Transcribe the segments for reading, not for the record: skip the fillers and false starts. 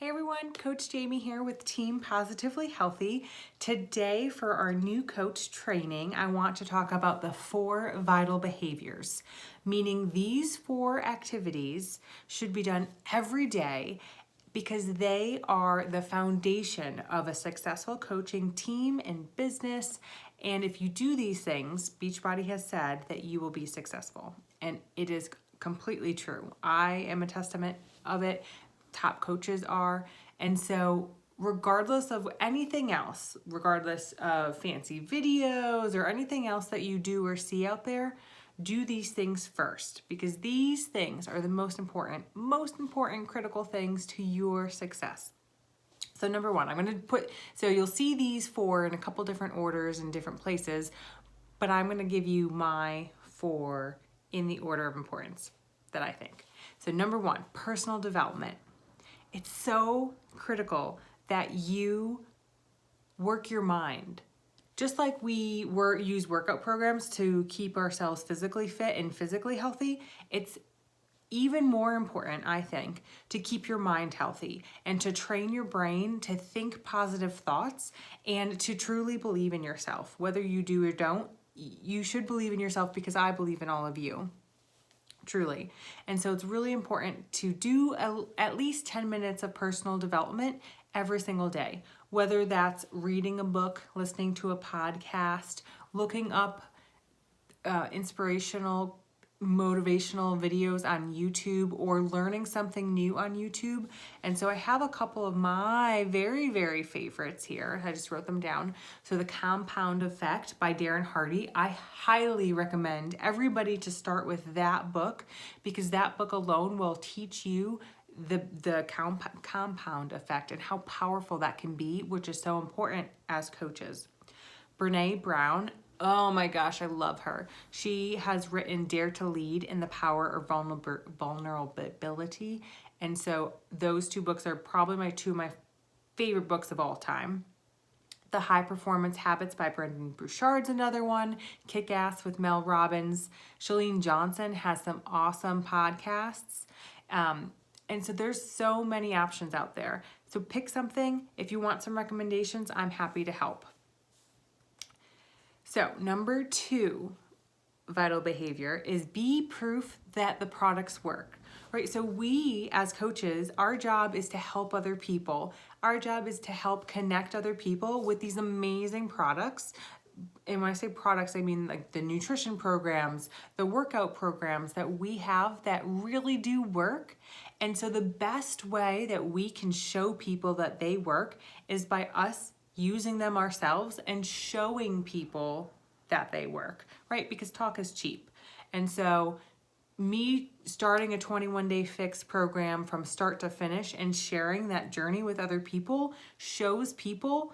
Hey everyone, Coach Jamie here with Team Positively Healthy. Today for our new coach training, I want to talk about the 4 vital behaviors, meaning these 4 activities should be done every day because they are the foundation of a successful coaching team and business. And if you do these things, Beachbody has said that you will be successful. And it is completely true. I am a testament of it. Top coaches are. And so regardless of anything else, regardless of fancy videos or anything else that you do or see out there, do these things first because these things are the most important critical things to your success. So number 1, I'm going to so you'll see these 4 in a couple different orders in different places, but I'm going to give you my 4 in the order of importance that I think. So number 1, personal development. It's so critical that you work your mind. Just like we use workout programs to keep ourselves physically fit and physically healthy, it's even more important, I think, to keep your mind healthy and to train your brain to think positive thoughts and to truly believe in yourself. Whether you do or don't, you should believe in yourself because I believe in all of you. Truly. And so it's really important to do at least 10 minutes of personal development every single day, whether that's reading a book, listening to a podcast, looking up inspirational, motivational videos on YouTube, or learning something new on YouTube. And so I have a couple of my very, very favorites here. I just wrote them down. So The Compound Effect by Darren Hardy. I highly recommend everybody to start with that book because that book alone will teach you the compound effect and how powerful that can be, which is so important as coaches. Brene Brown. Oh my gosh, I love her. She has written Dare to Lead and The Power of Vulnerability. And so those 2 books are probably 2 of my favorite books of all time. The High Performance Habits by Brendon Burchard's another one. Kick Ass with Mel Robbins. Chalene Johnson has some awesome podcasts. And so there's so many options out there. So pick something. If you want some recommendations, I'm happy to help. So number 2 vital behavior is be proof that the products work, right? So we as coaches, our job is to help other people. Our job is to help connect other people with these amazing products. And when I say products, I mean like the nutrition programs, the workout programs that we have that really do work. And so the best way that we can show people that they work is by us using them ourselves and showing people that they work, right? Because talk is cheap. And so me starting a 21-day fix program from start to finish and sharing that journey with other people shows people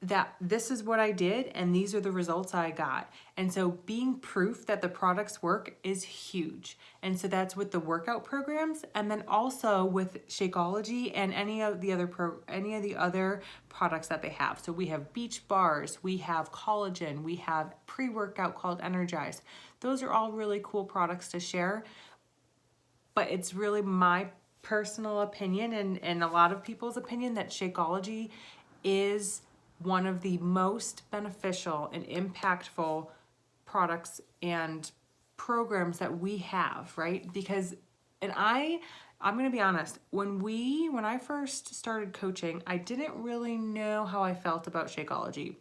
that this is what I did and these are the results I got. And so being proof that the products work is huge. And so that's with the workout programs and then also with Shakeology and any of the other products that they have. So we have beach bars, we have collagen, we have pre-workout called Energize. Those are all really cool products to share. But it's really my personal opinion and a lot of people's opinion that Shakeology is one of the most beneficial and impactful products and programs that we have, right? Because, and I'm going to be honest, when I first started coaching, I didn't really know how I felt about Shakeology.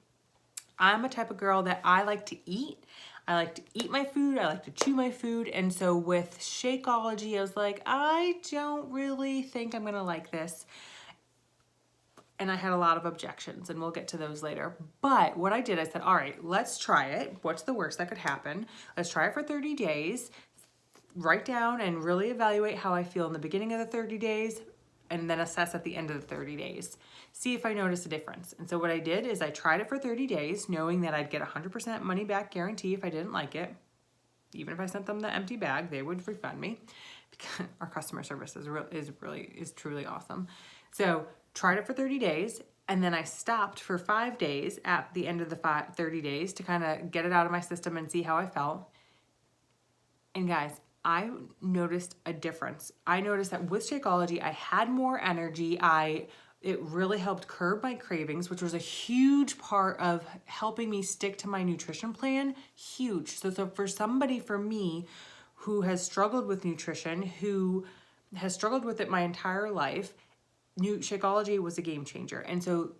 I'm a type of girl that I like to eat. I like to eat my food. I like to chew my food. And so with Shakeology, I was like, I don't really think I'm going to like this. And I had a lot of objections, and we'll get to those later. But what I did, I said, all right, let's try it. What's the worst that could happen? Let's try it for 30 days, write down and really evaluate how I feel in the beginning of the 30 days, and then assess at the end of the 30 days. See if I notice a difference. And so what I did is I tried it for 30 days, knowing that I'd get 100% money back guarantee if I didn't like it. Even if I sent them the empty bag, they would refund me. Because our customer service is truly awesome. So tried it for 30 days, and then I stopped for 5 days at the end of the 30 days to kind of get it out of my system and see how I felt. And guys, I noticed a difference. I noticed that with Shakeology, I had more energy. It really helped curb my cravings, which was a huge part of helping me stick to my nutrition plan. Huge. So for somebody, for me, who has struggled with nutrition, who has struggled with it my entire life, Shakeology was a game changer. And so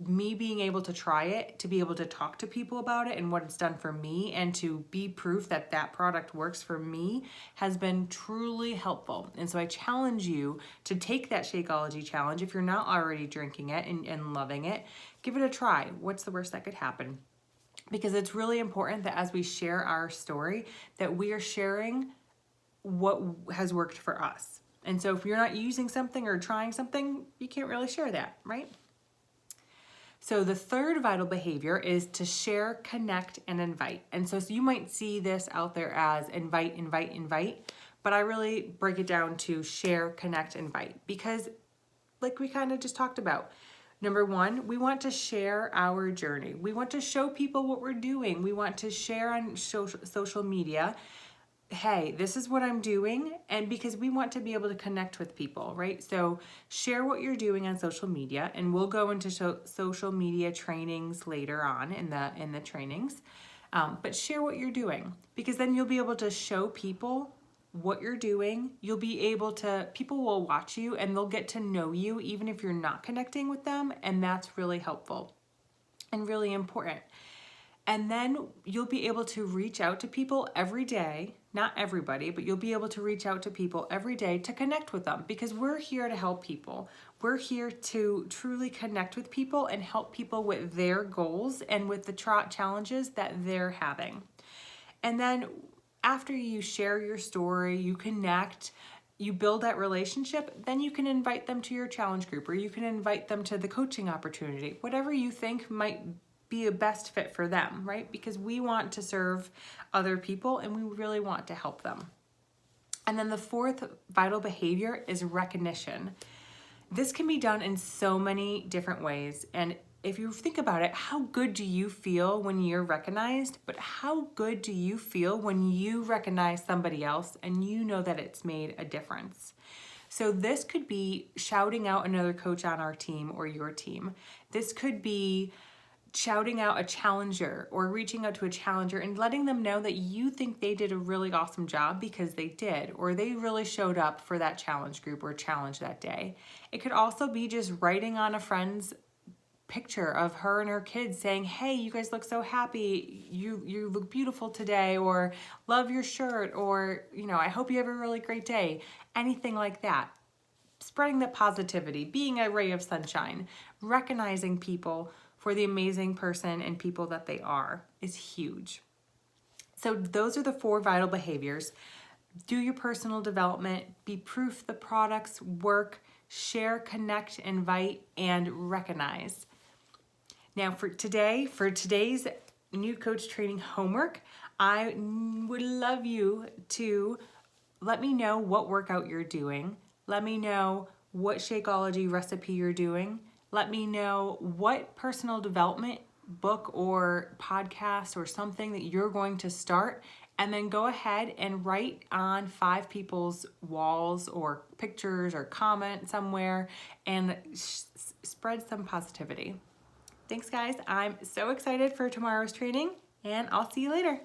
me being able to try it, to be able to talk to people about it and what it's done for me, and to be proof that that product works for me, has been truly helpful. And so I challenge you to take that Shakeology challenge. If you're not already drinking it and loving it, give it a try. What's the worst that could happen? Because it's really important that as we share our story, that we are sharing what has worked for us. And so if you're not using something or trying something, you can't really share that, right? So the third vital behavior is to share, connect, and invite. And so you might see this out there as invite, invite, invite, but I really break it down to share, connect, invite, because like we kind of just talked about, number one, we want to share our journey. We want to show people what we're doing. We want to share on social media, hey, this is what I'm doing, and because we want to be able to connect with people, right? So share what you're doing on social media, and we'll go into social media trainings later on in the trainings. But share what you're doing, because then you'll be able to show people what you're doing. You'll be able to, people will watch you and they'll get to know you even if you're not connecting with them, and that's really helpful and really important. And then you'll be able to reach out to people every day, not everybody, but you'll be able to reach out to people every day to connect with them, because we're here to help people. We're here to truly connect with people and help people with their goals and with the challenges that they're having. And then after you share your story, you connect, you build that relationship, then you can invite them to your challenge group, or you can invite them to the coaching opportunity, whatever you think might be a best fit for them, right? Because we want to serve other people and we really want to help them. And then the fourth vital behavior is recognition. This can be done in so many different ways. And if you think about it, how good do you feel when you're recognized? But how good do you feel when you recognize somebody else and you know that it's made a difference? So this could be shouting out another coach on our team or your team. This could be shouting out a challenger or reaching out to a challenger and letting them know that you think they did a really awesome job because they did, or they really showed up for that challenge group or challenge that day. It could also be just writing on a friend's picture of her and her kids saying, hey, you guys look so happy, you look beautiful today, or love your shirt, or I hope you have a really great day. Anything like that. Spreading the positivity, being a ray of sunshine, recognizing people for the amazing person and people that they are is huge. So those are the 4 vital behaviors. Do your personal development, be proof the products work, share, connect, invite, and recognize. Now for today's new coach training homework, I would love you to let me know what workout you're doing. Let me know what Shakeology recipe you're doing. Let me know what personal development book or podcast or something that you're going to start, and then go ahead and write on 5 people's walls or pictures or comment somewhere and spread some positivity. Thanks guys, I'm so excited for tomorrow's training, and I'll see you later.